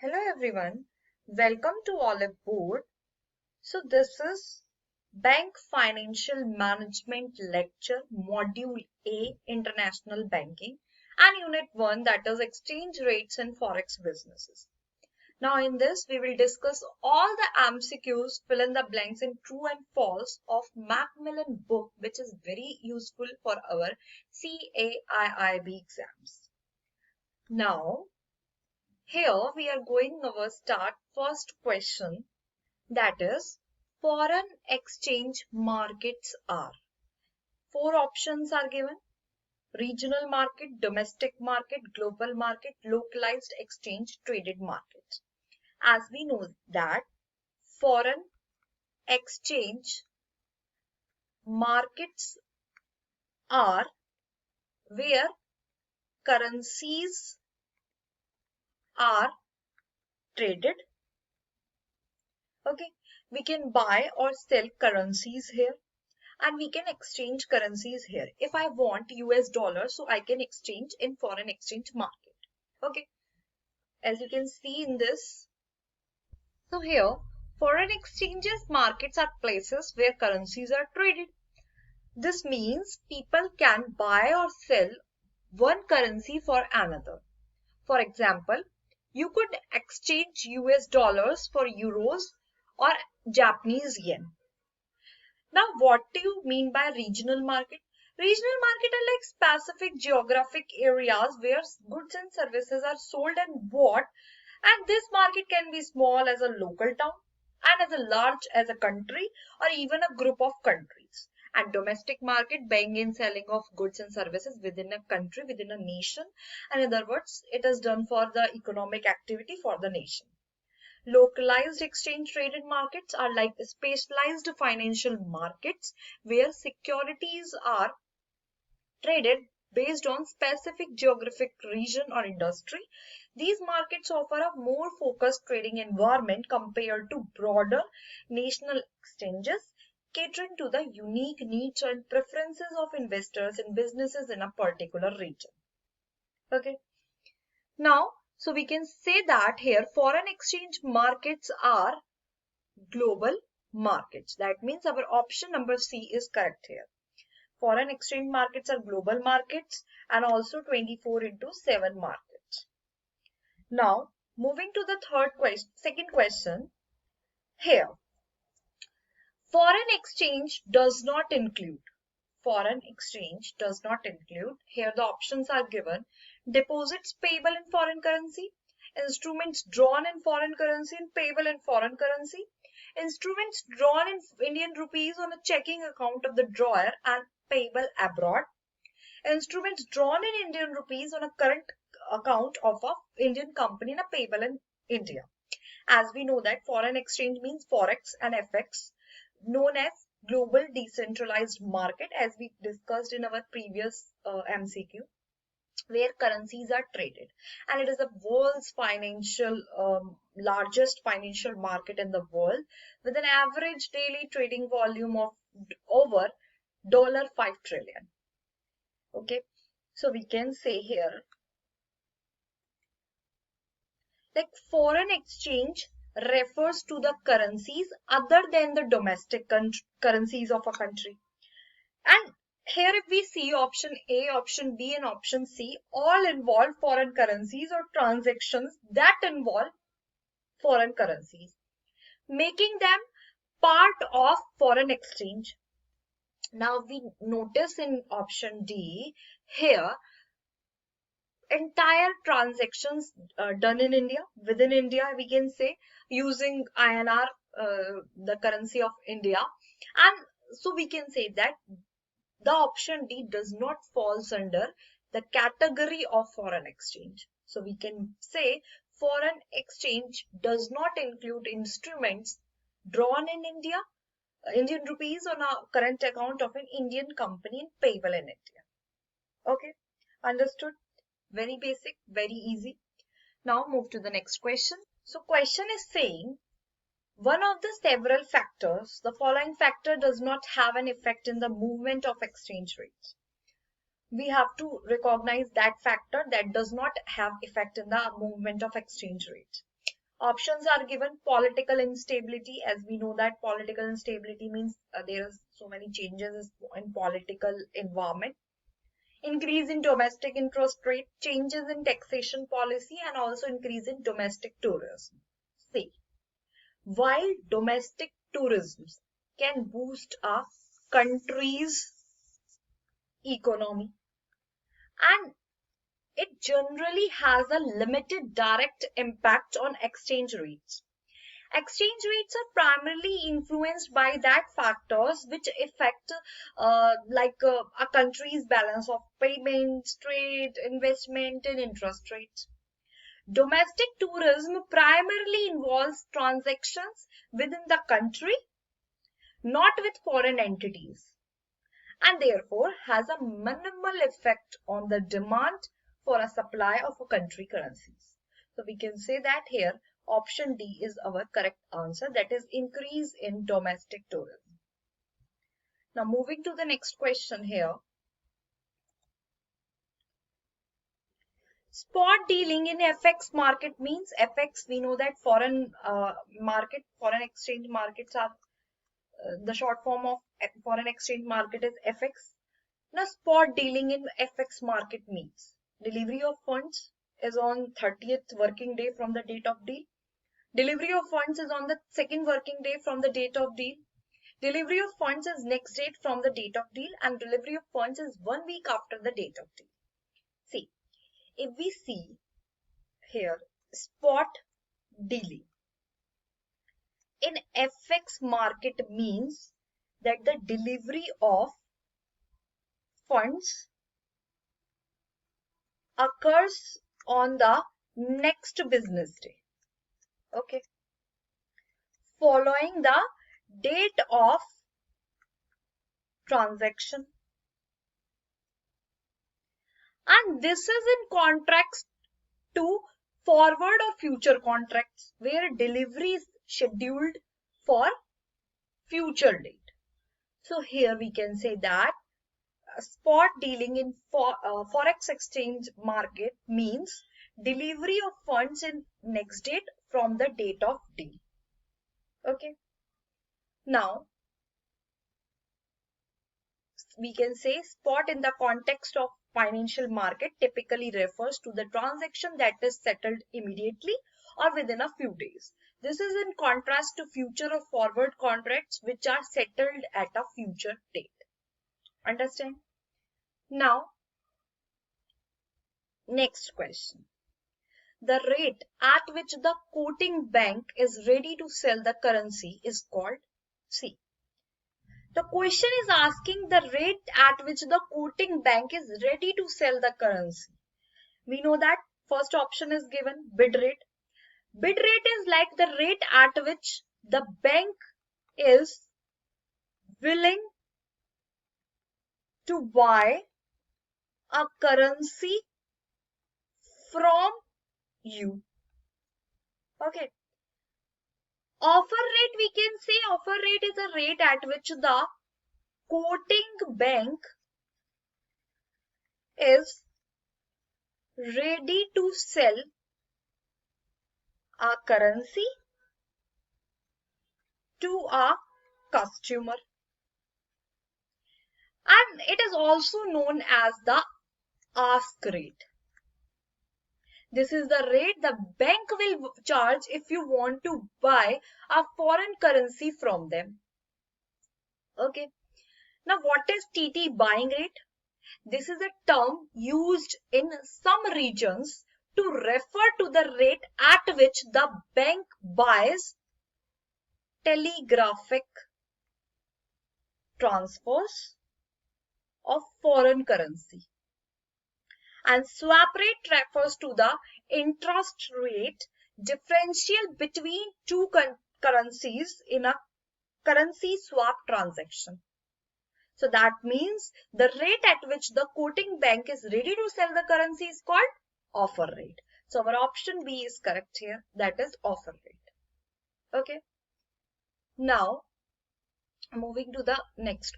Hello everyone, welcome to Oliveboard. So this is Bank Financial Management Lecture Module A International Banking and Unit 1, that is Exchange Rates and Forex Businesses. Now in this we will discuss all the MCQs, fill in the blanks in true and false of Macmillan book, which is very useful for our CAIIB exams. Now here we are going to start first question, that is foreign exchange markets are. Four options are given: regional market, domestic market, global market, localized exchange traded market. As we know that foreign exchange markets are where currencies are traded. Okay, we can buy or sell currencies here and we can exchange currencies here. If I want US dollars, so I can exchange in foreign exchange market. Okay, as you can see in this. So here, foreign exchanges markets are places where currencies are traded. This means people can buy or sell one currency for another. For example, you could exchange US dollars for euros or Japanese yen. Now, what do you mean by regional market? Regional market are like specific geographic areas where goods and services are sold and bought, and this market can be small as a local town and as a large as a country or even a group of countries. And domestic market, buying and selling of goods and services within a country, within a nation. And in other words, it is done for the economic activity for the nation. Localized exchange traded markets are like specialized financial markets where securities are traded based on specific geographic region or industry. These markets offer a more focused trading environment compared to broader national exchanges, catering to the unique needs and preferences of investors and businesses in a particular region. Okay. Now, so we can say that here foreign exchange markets are global markets. That means our option number C is correct here. Foreign exchange markets are global markets and also 24/7 markets. Now, moving to the second question. Here, foreign exchange does not include. Foreign exchange does not include. Here the options are given: deposits payable in foreign currency, instruments drawn in foreign currency and payable in foreign currency, instruments drawn in Indian rupees on a checking account of the drawer and payable abroad, instruments drawn in Indian rupees on a current account of an Indian company and a payable in India. As we know that foreign exchange means Forex and FX, known as global decentralized market, as we discussed in our previous MCQ, where currencies are traded, and it is the world's largest financial market in the world with an average daily trading volume of over $5 trillion. Okay, so we can say here like foreign exchange refers to the currencies other than the domestic currencies of a country. And here if we see option A, option B and option C all involve foreign currencies or transactions that involve foreign currencies, making them part of foreign exchange. Now we notice in option D here entire transactions done in India, within India we can say, using INR, the currency of India, and so we can say that the option D does not falls under the category of foreign exchange. So we can say foreign exchange does not include instruments drawn in India, Indian rupees on a current account of an Indian company and payable in India. Okay, understood? Very basic, very easy. Now move to the next question. So question is saying, one of the several factors, the following factor does not have an effect in the movement of exchange rates. We have to recognize that factor that does not have effect in the movement of exchange rates. Options are given: political instability, as we know that political instability means there are so many changes in political environment, increase in domestic interest rate, changes in taxation policy, and also increase in domestic tourism. See, while domestic tourism can boost a country's economy, and it generally has a limited direct impact on exchange rates. Exchange rates are primarily influenced by that factors which affect a country's balance of payments, trade, investment, and interest rates. Domestic tourism primarily involves transactions within the country, not with foreign entities, and therefore has a minimal effect on the demand for a supply of a country currencies. So we can say that here option D is our correct answer, that is increase in domestic tourism. Now moving to the next question here. Spot dealing in FX market means FX, we know that foreign exchange markets are the short form of foreign exchange market is FX. Now spot dealing in FX market means delivery of funds is on 30th working day from the date of deal. Delivery of funds is on the second working day from the date of deal. Delivery of funds is next date from the date of deal, and delivery of funds is 1 week after the date of deal. See, if we see here spot dealing in FX market means that the delivery of funds occurs on the next business day, okay, following the date of transaction, and this is in contrast to forward or future contracts where delivery is scheduled for future date. So here we can say that spot dealing in forex exchange market means delivery of funds in next date from the date of deal. Okay. Now we can say spot in the context of financial market typically refers to the transaction that is settled immediately or within a few days. This is in contrast to future or forward contracts which are settled at a future date. Understand? Now, next question. The rate at which the quoting bank is ready to sell the currency is called C. The question is asking the rate at which the quoting bank is ready to sell the currency. We know that first option is given, bid rate. Bid rate is like the rate at which the bank is willing to buy a currency from you. Okay. Offer rate, we can say offer rate is a rate at which the quoting bank is ready to sell a currency to a customer, and it is also known as the ask rate. This is the rate the bank will charge if you want to buy a foreign currency from them. Okay. Now what is TT buying rate? This is a term used in some regions to refer to the rate at which the bank buys telegraphic transfers of foreign currency. And swap rate refers to the interest rate differential between two currencies in a currency swap transaction. So that means the rate at which the quoting bank is ready to sell the currency is called offer rate. So our option B is correct here, that is offer rate. Okay. Now moving to the next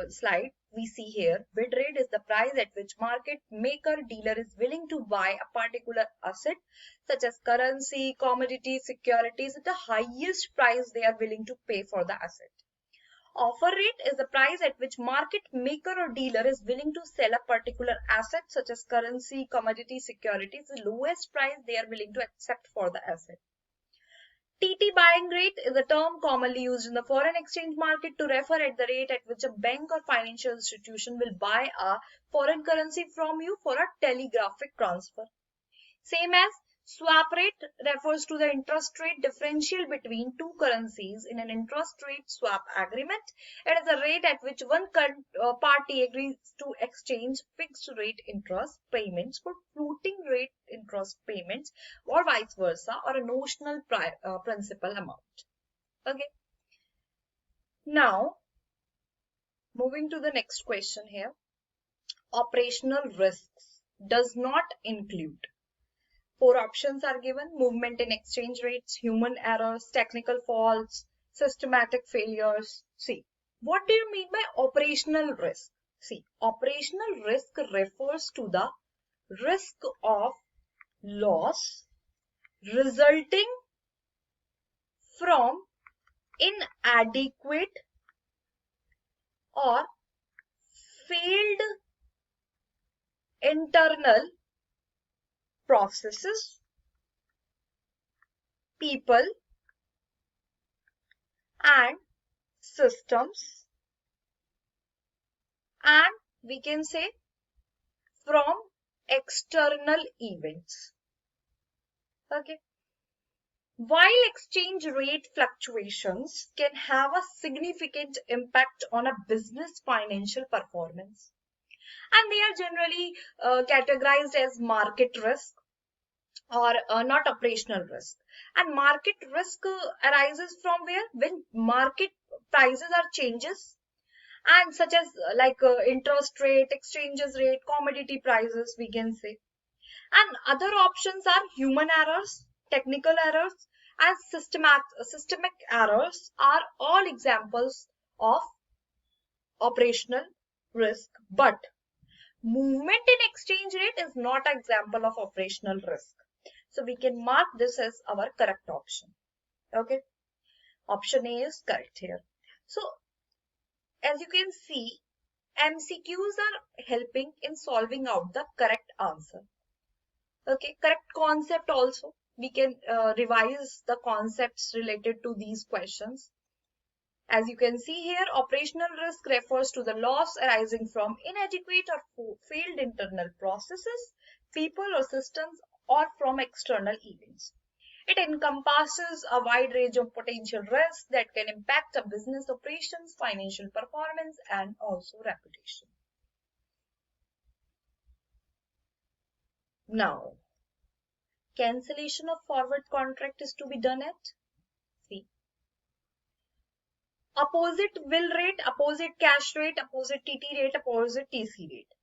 slide, we see here, bid rate is the price at which market maker dealer is willing to buy a particular asset such as currency, commodity, securities at the highest price they are willing to pay for the asset. Offer rate is the price at which market maker or dealer is willing to sell a particular asset such as currency, commodity, securities, the lowest price they are willing to accept for the asset. TT buying rate is a term commonly used in the foreign exchange market to refer at the rate at which a bank or financial institution will buy a foreign currency from you for a telegraphic transfer. Same as swap rate refers to the interest rate differential between two currencies in an interest rate swap agreement. It is the rate at which one party agrees to exchange fixed rate interest payments for floating rate interest payments or vice versa, or a notional principal amount. Okay. Now, moving to the next question here. Operational risks does not include. 4 options are given: movement in exchange rates, human errors, technical faults, systematic failures. See, what do you mean by operational risk? See, operational risk refers to the risk of loss resulting from inadequate or failed internal processes, people, and systems, and we can say from external events. Okay. While exchange rate fluctuations can have a significant impact on a business financial performance, and they are generally categorized as market risk or not operational risk. And market risk arises from where? When market prices are changes, and such as interest rate, exchanges rate, commodity prices, we can say. And other options are human errors, technical errors, and systemic errors are all examples of operational risk. But movement in exchange rate is not an example of operational risk. So we can mark this as our correct option. Okay. Option A is correct here. So as you can see, MCQs are helping in solving out the correct answer. Okay, correct concept also. We can revise the concepts related to these questions. As you can see here, operational risk refers to the loss arising from inadequate or failed internal processes, people or systems, or from external events. It encompasses a wide range of potential risks that can impact a business operations, financial performance, and also reputation. Now, cancellation of forward contract is to be done at, see, opposite bill rate, opposite cash rate, opposite TT rate, opposite TC rate.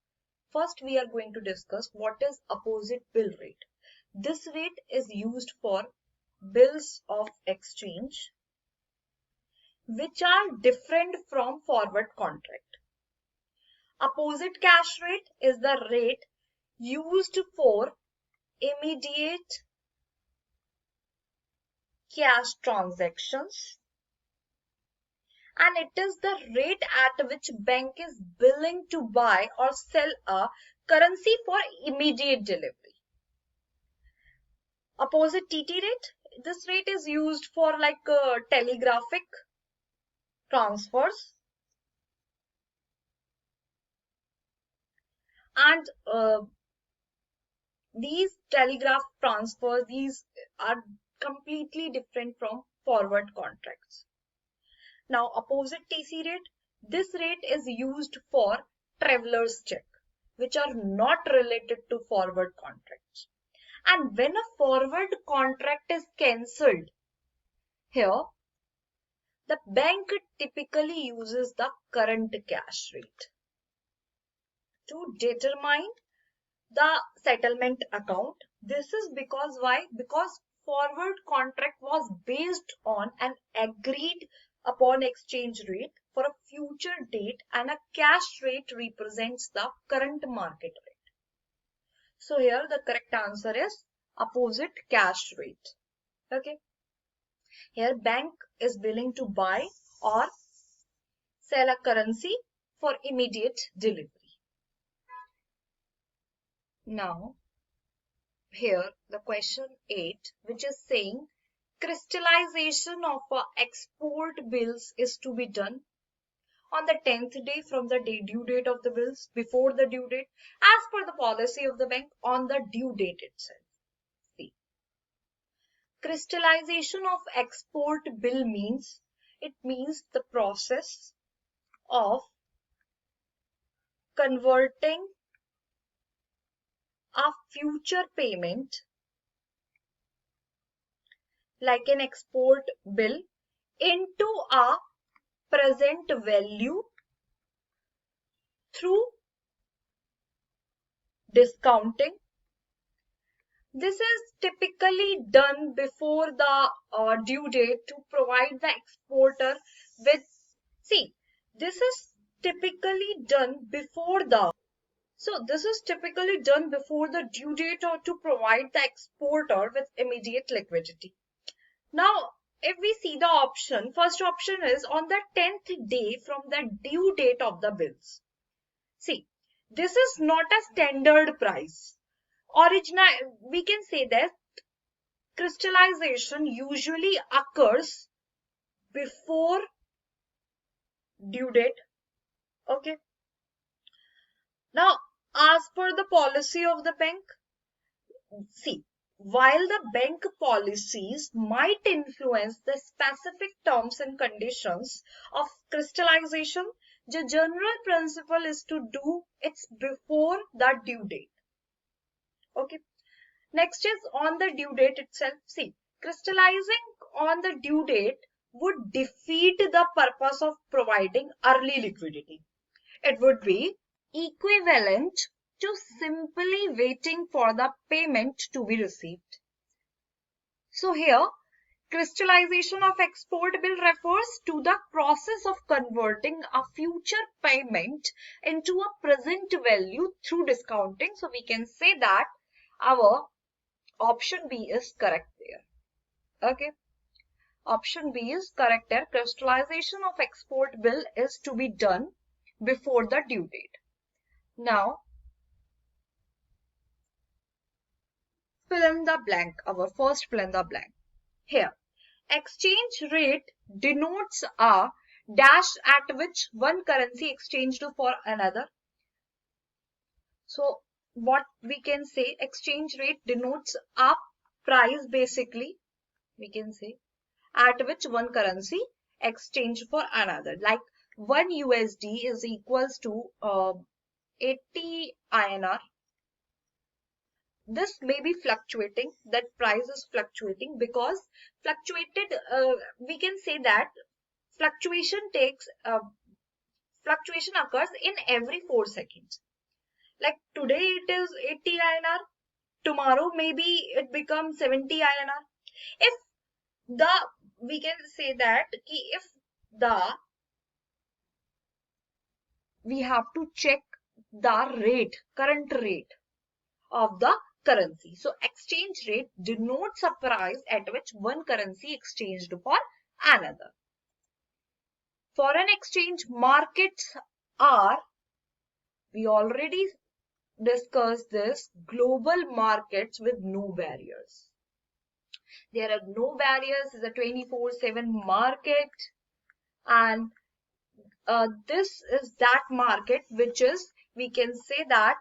First, we are going to discuss what is opposite bill rate. This rate is used for bills of exchange which are different from forward contract. Opposite cash rate is the rate used for immediate cash transactions, and it is the rate at which bank is willing to buy or sell a currency for immediate delivery. Opposite TT rate, this rate is used for telegraphic transfers, and these telegraph transfers, these are completely different from forward contracts. Now, opposite TC rate, this rate is used for traveler's check, which are not related to forward contracts. And when a forward contract is cancelled, here, the bank typically uses the current cash rate to determine the settlement account. This is because why? Because forward contract was based on an agreed upon exchange rate for a future date, and a cash rate represents the current market rate. So here the correct answer is opposite cash rate. Okay. Here bank is willing to buy or sell a currency for immediate delivery. Now here the question 8, which is saying crystallization of export bills is to be done on the 10th day from the due date of the bills, before the due date, as per the policy of the bank, on the due date itself. See, crystallization of export bill means, it means the process of converting a future payment like an export bill into a present value through discounting. This is typically done before the due date to provide the exporter with, see, this is typically done before the, so this is typically done before the due date or to provide the exporter with immediate liquidity. Now, if we see the option, first option is on the 10th day from the due date of the bills. See, this is not a standard price. We can say that crystallization usually occurs before due date. Okay. Now, as per the policy of the bank, see, while the bank policies might influence the specific terms and conditions of crystallization, the general principle is to do it before the due date. Okay. Next is on the due date itself. See, crystallizing on the due date would defeat the purpose of providing early liquidity. It would be equivalent to simply waiting for the payment to be received. So here, crystallization of export bill refers to the process of converting a future payment into a present value through discounting. So we can say that our option B is correct there. Okay. Option B is correct there. Crystallization of export bill is to be done before the due date. Now, fill in the blank. Our first fill in the blank. Here, exchange rate denotes a dash at which one currency exchanged for another. So, what we can say, exchange rate denotes a price basically, we can say, at which one currency exchanged for another. Like 1 USD is equals to 80 INR. This may be fluctuating, that price is fluctuating because we can say that fluctuation occurs in every 4 seconds. Like today it is 80 INR, tomorrow maybe it becomes 70 INR. If we can say that if we have to check the current rate of the currency. So exchange rate denotes a price at which one currency exchanged for another. Foreign exchange markets are, we already discussed this, global markets with no barriers. There are no barriers. It's a 24/7 market, and this is that market which is, we can say that,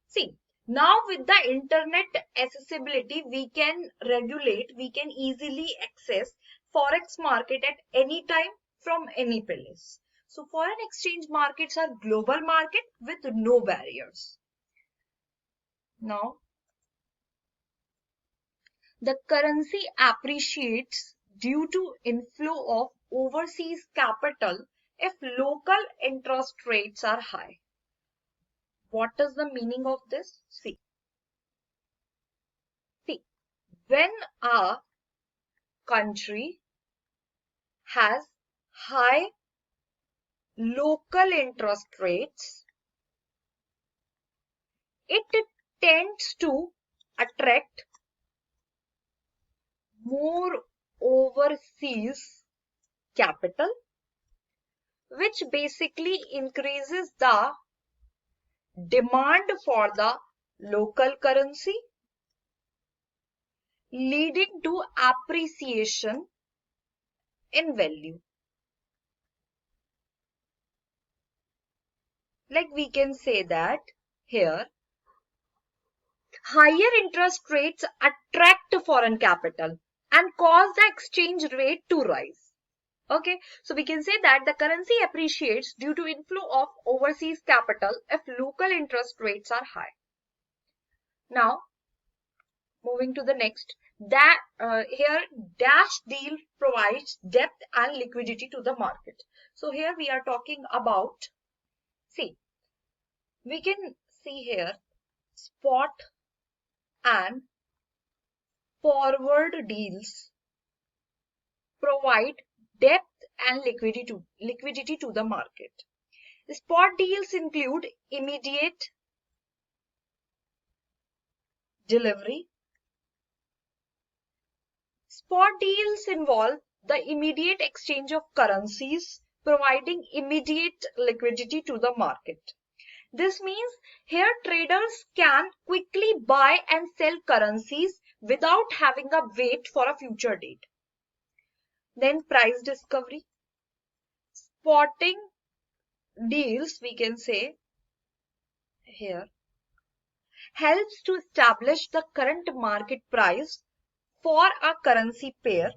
see, now with the internet accessibility, we can easily access Forex market at any time from any place. So foreign exchange markets are global market with no barriers. Now, the currency appreciates due to inflow of overseas capital if local interest rates are high. What is the meaning of this? See, when a country has high local interest rates, it tends to attract more overseas capital, which basically increases the demand for the local currency, leading to appreciation in value. Like we can say that here, higher interest rates attract foreign capital and cause the exchange rate to rise. Okay, so we can say that the currency appreciates due to inflow of overseas capital if local interest rates are high. Now, moving to the next, that here dash deal provides depth and liquidity to the market. So here we are talking about, see, we can see here spot and forward deals provide depth and liquidity to the market. The spot deals include immediate delivery. Spot deals involve the immediate exchange of currencies, providing immediate liquidity to the market. This means here traders can quickly buy and sell currencies without having a wait for a future date. Then price discovery. Spotting deals, we can say here, helps to establish the current market price for a currency pair,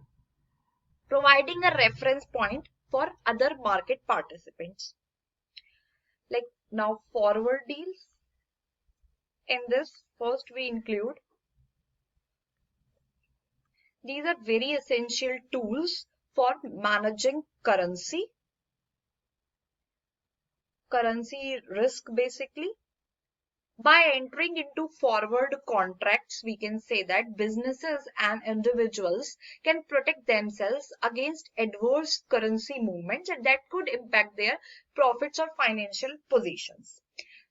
providing a reference point for other market participants. Like now forward deals. In this, first we include, these are very essential tools for managing currency risk basically. By entering into forward contracts, we can say that businesses and individuals can protect themselves against adverse currency movements and that could impact their profits or financial positions.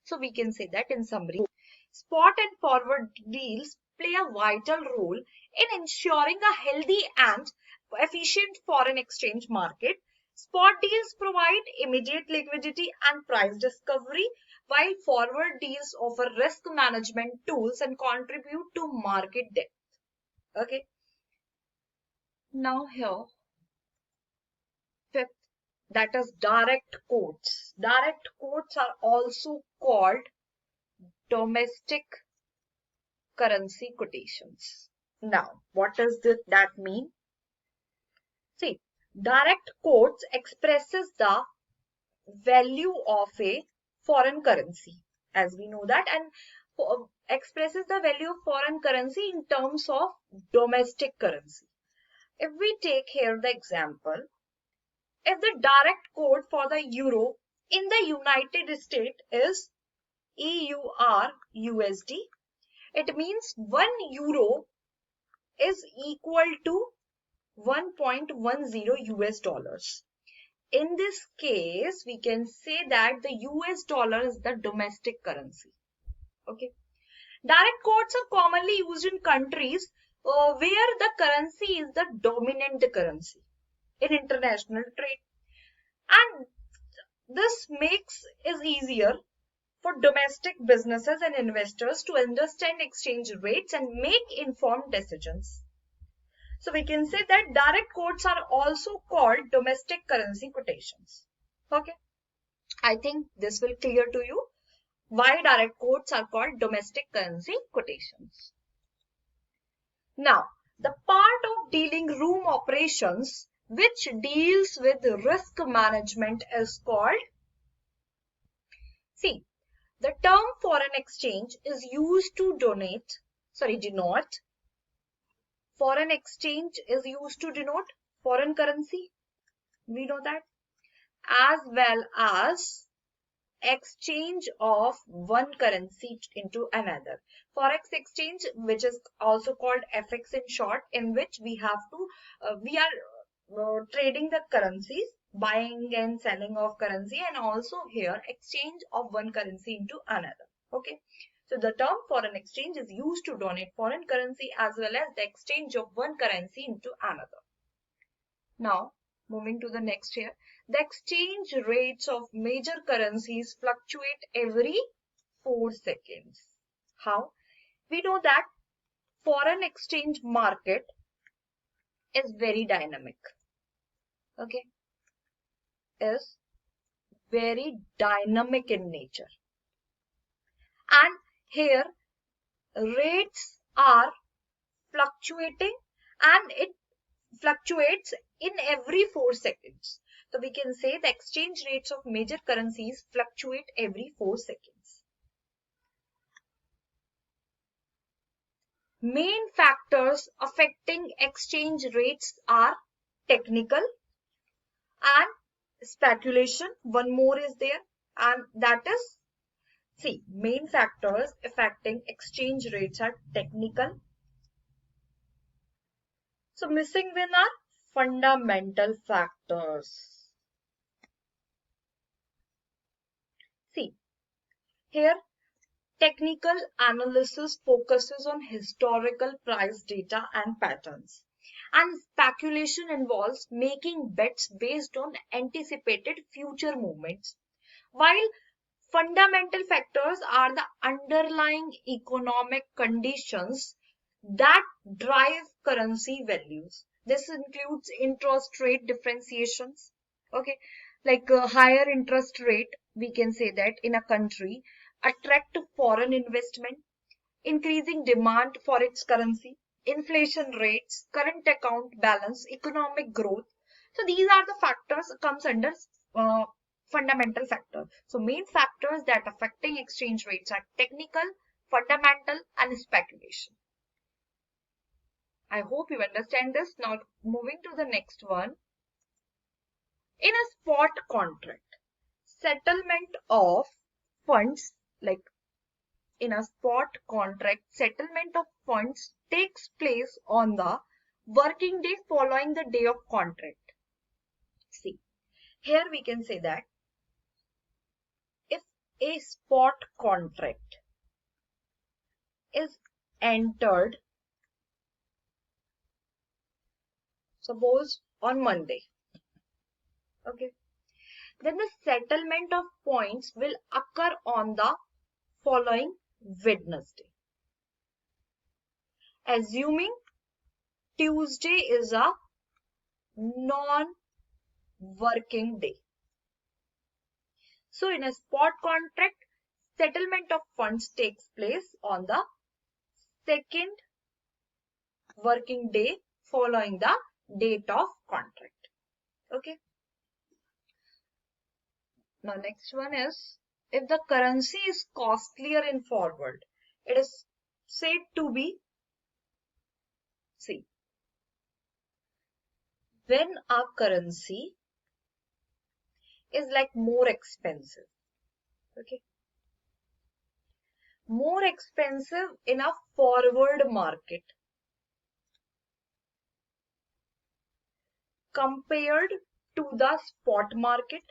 So we can say that in summary, spot and forward deals play a vital role in ensuring a healthy and efficient foreign exchange market. Spot deals provide immediate liquidity and price discovery, while forward deals offer risk management tools and contribute to market depth. Okay. Now here, fifth, that is direct quotes. Direct quotes are also called domestic currency quotations. Now, what does that mean? See, direct quotes expresses the value of a foreign currency, as we know that, and expresses the value of foreign currency in terms of domestic currency. If we take here the example, if the direct quote for the euro in the United States is EUR/USD, it means 1 euro is equal to 1.10 US dollars. In this case, we can say that the US dollar is the domestic currency. Okay. Direct quotes are commonly used in countries where the currency is the dominant currency in international trade. And this makes it easier for domestic businesses and investors to understand exchange rates and make informed decisions. So we can say that direct quotes are also called domestic currency quotations. Okay. I think this will clear to you why direct quotes are called domestic currency quotations. Now, the part of dealing room operations which deals with risk management is called, see, the term foreign exchange is used to denote, foreign exchange is used to denote foreign currency, we know that, as well as exchange of one currency into another. Forex exchange, which is also called FX in short, in which we have to, we are trading the currencies buying and selling of currency, and also here exchange of one currency into another. Okay, so the term foreign exchange is used to donate foreign currency as well as the exchange of one currency into another. Now moving to the next here, the exchange rates of major currencies fluctuate every 4 seconds. How? We know that foreign exchange market is very dynamic. Okay, is very dynamic in nature, and here rates are fluctuating, and it fluctuates in every 4 seconds. So we can say the exchange rates of major currencies fluctuate every 4 seconds. Main factors affecting exchange rates are technical and speculation. One more is there, and that is, see, main factors affecting exchange rates are technical. So missing one are fundamental factors. See, here technical analysis focuses on historical price data and patterns, and speculation involves making bets based on anticipated future movements, while fundamental factors are the underlying economic conditions that drive currency values. This includes interest rate differentiations. Okay, like a higher interest rate, we can say that in a country attract foreign investment, increasing demand for its currency, inflation rates, current account balance, economic growth. So these are the factors comes under uh, fundamental factor. So main factors that affecting exchange rates are technical, fundamental, and speculation. I hope you understand this. Now moving to the next one. In a spot contract, settlement of funds, like in a spot contract, settlement of funds takes place on the working day following the day of contract. See, here we can say that if a spot contract is entered, suppose on Monday, okay, then the settlement of points will occur on the following Wednesday. Assuming Tuesday is a non-working day. So in a spot contract, settlement of funds takes place on the second working day following the date of contract. Okay. Now next one is, if the currency is costlier in forward, it is said to be, see, when a currency is like more expensive, okay, more expensive in a forward market compared to the spot market,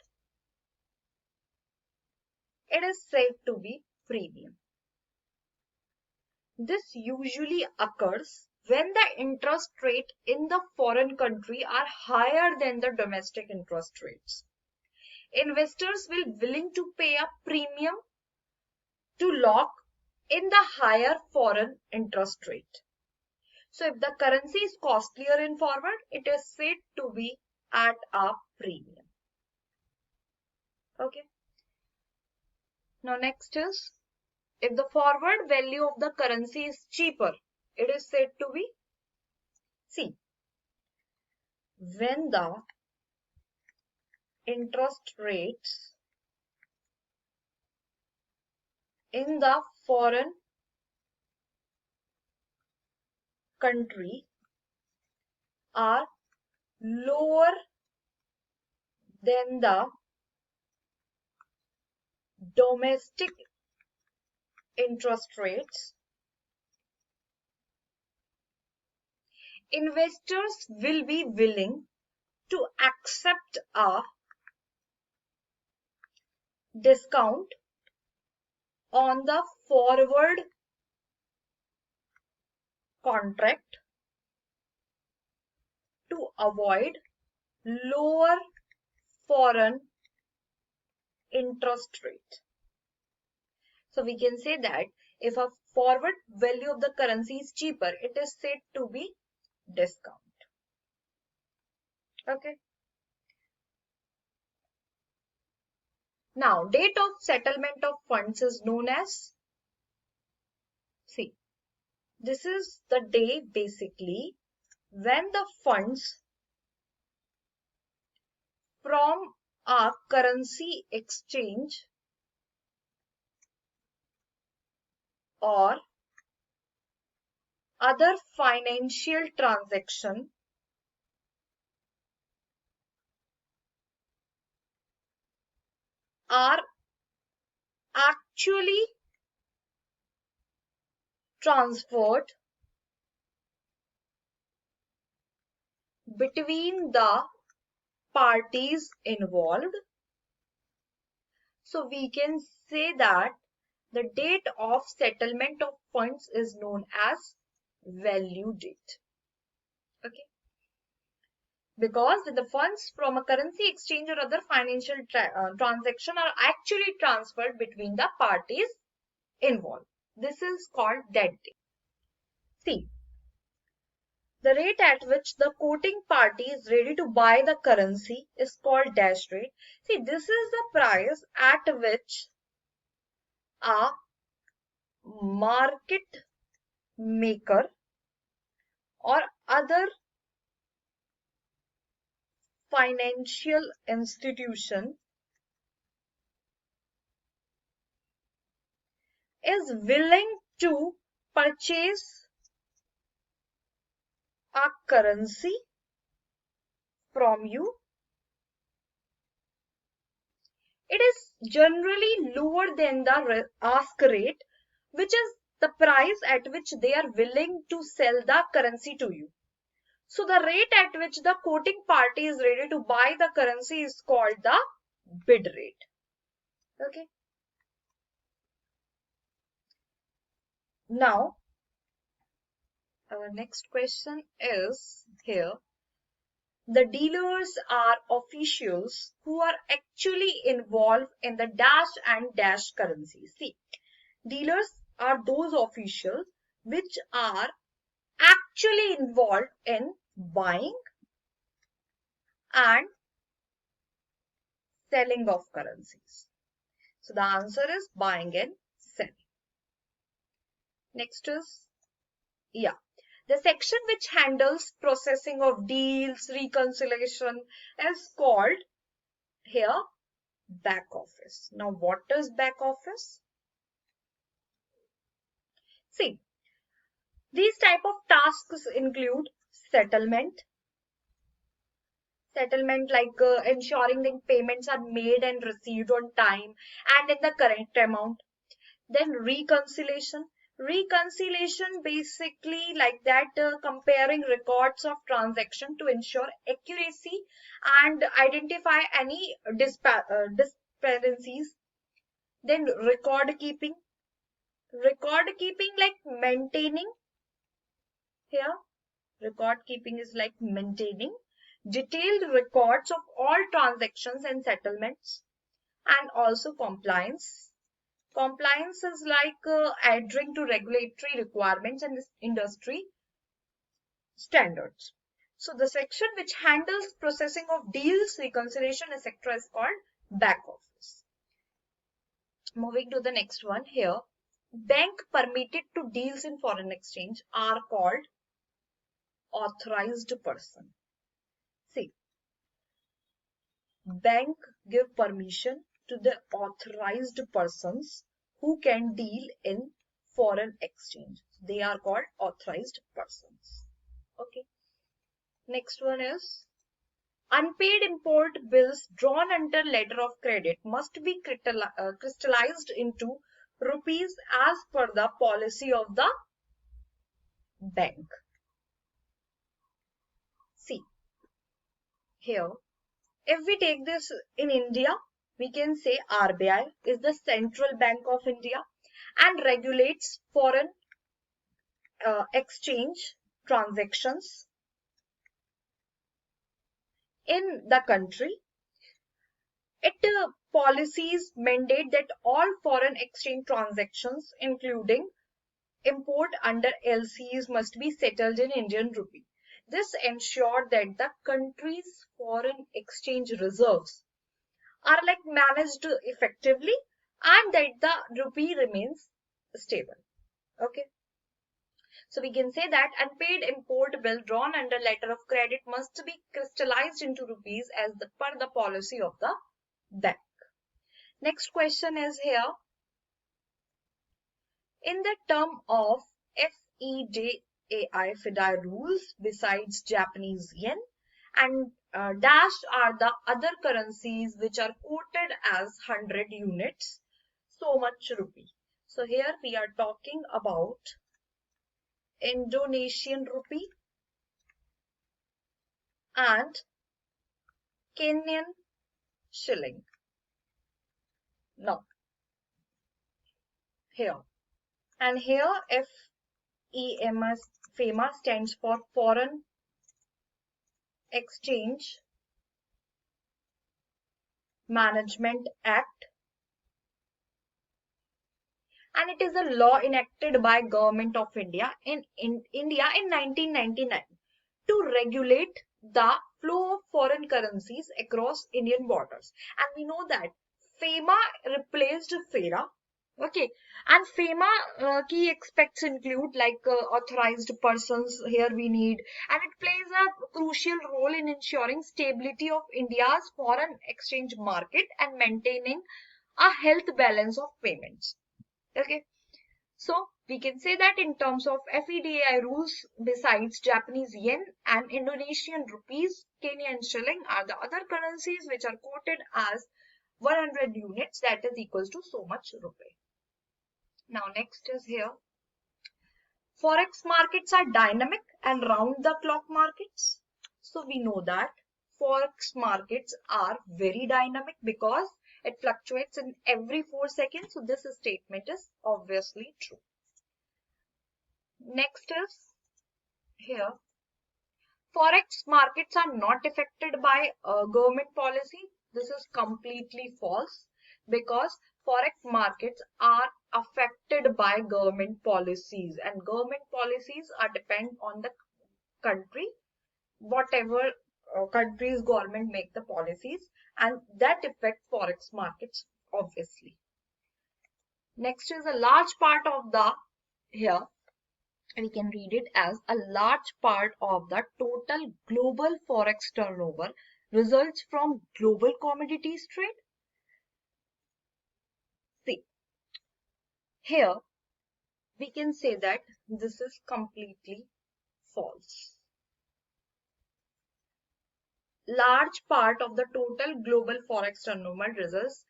it is said to be premium. This usually occurs when the interest rate in the foreign country are higher than the domestic interest rates. Investors will willing to pay a premium to lock in the higher foreign interest rate. So if the currency is costlier in forward, it is said to be at a premium. Okay. Now next is, if the forward value of the currency is cheaper, it is said to be, see, when the interest rates in the foreign country are lower than the domestic interest rates, investors will be willing to accept a discount on the forward contract to avoid lower foreign interest rate. So we can say that if a forward value of the currency is cheaper, it is said to be discount. Okay. Now, date of settlement of funds is known as, see, this is the day basically when the funds from a currency exchange or other financial transaction are actually transferred between the parties involved. So we can say that the date of settlement of funds is known as value date. Okay. Because the funds from a currency exchange or other financial transaction are actually transferred between the parties involved. This is called that date. See, the rate at which the quoting party is ready to buy the currency is called dash rate. See, this is the price at which a market maker or other financial institution is willing to purchase a currency from you. It is generally lower than the ask rate, which is the price at which they are willing to sell the currency to you. So the rate at which the quoting party is ready to buy the currency is called the bid rate. Okay. Now, our next question is here. The dealers are officials who are actually involved in the dash and dash currency. See, dealers are those officials which are actually involved in buying and selling of currencies. So the answer is buying and selling. Next is, the section which handles processing of deals, reconciliation is called here back office. Now what is back office? See, these type of tasks include settlement like ensuring that payments are made and received on time and in the correct amount. Then reconciliation basically like that comparing records of transaction to ensure accuracy and identify any discrepancies. Then record keeping like maintaining here. Record keeping is like maintaining detailed records of all transactions and settlements. And also compliance. Compliance is like adhering to regulatory requirements and industry standards. So the section which handles processing of deals, reconciliation, etc. is called back office. Moving to the next one here. Bank permitted to deals in foreign exchange are called authorized person. See, bank give permission to the authorized persons who can deal in foreign exchange. They are called authorized persons. Okay. Next one is unpaid import bills drawn under letter of credit must be crystallized into rupees as per the policy of the bank. See, here, if we take this in India, we can say RBI is the Central Bank of India and regulates foreign exchange transactions in the country. It policies mandate that all foreign exchange transactions, including import under LCs, must be settled in Indian rupee. This ensured that the country's foreign exchange reserves are like managed effectively and that the rupee remains stable. Okay. So we can say that unpaid import bill drawn under letter of credit must be crystallized into rupees as per the policy of the bank. Next question is here. In the term of FEDAI rules, besides Japanese yen and dash are the other currencies which are quoted as 100 units, so much rupee. So here we are talking about Indonesian rupee and Kenyan shilling. Now, here. And here FEMA stands for Foreign Exchange Management Act. And it is a law enacted by Government of India in India in 1999 to regulate the flow of foreign currencies across Indian borders. And we know that FEMA replaced FEDA. Okay, and FEMA key aspects include like authorized persons here we need, and it plays a crucial role in ensuring stability of India's foreign exchange market and maintaining a health balance of payments. Okay, so we can say that in terms of FEDAI rules, besides Japanese yen and Indonesian rupees, Kenyan shilling are the other currencies which are quoted as 100 units, that is equals to so much rupee. Now next is here. Forex markets are dynamic and round the clock markets. So we know that Forex markets are very dynamic because it fluctuates in every 4 seconds. So this statement is obviously true. Next is here. Forex markets are not affected by government policy. This is completely false because Forex markets are affected by government policies, and government policies are depend on the country, whatever country's government make the policies, and that affect Forex markets obviously. Next is a large part of the here. We can read it as a large part of the total global Forex turnover results from global commodities trade. See, here we can say that this is completely false. Large part of the total global Forex turnover results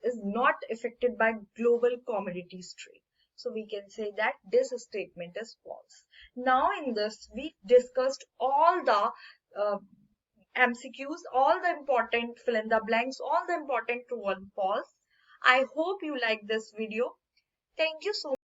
is not affected by global commodities trade. So we can say that this statement is false. Now in this, we discussed all the MCQs, all the important fill in the blanks, all the important true and false. I hope you like this video. Thank you so much.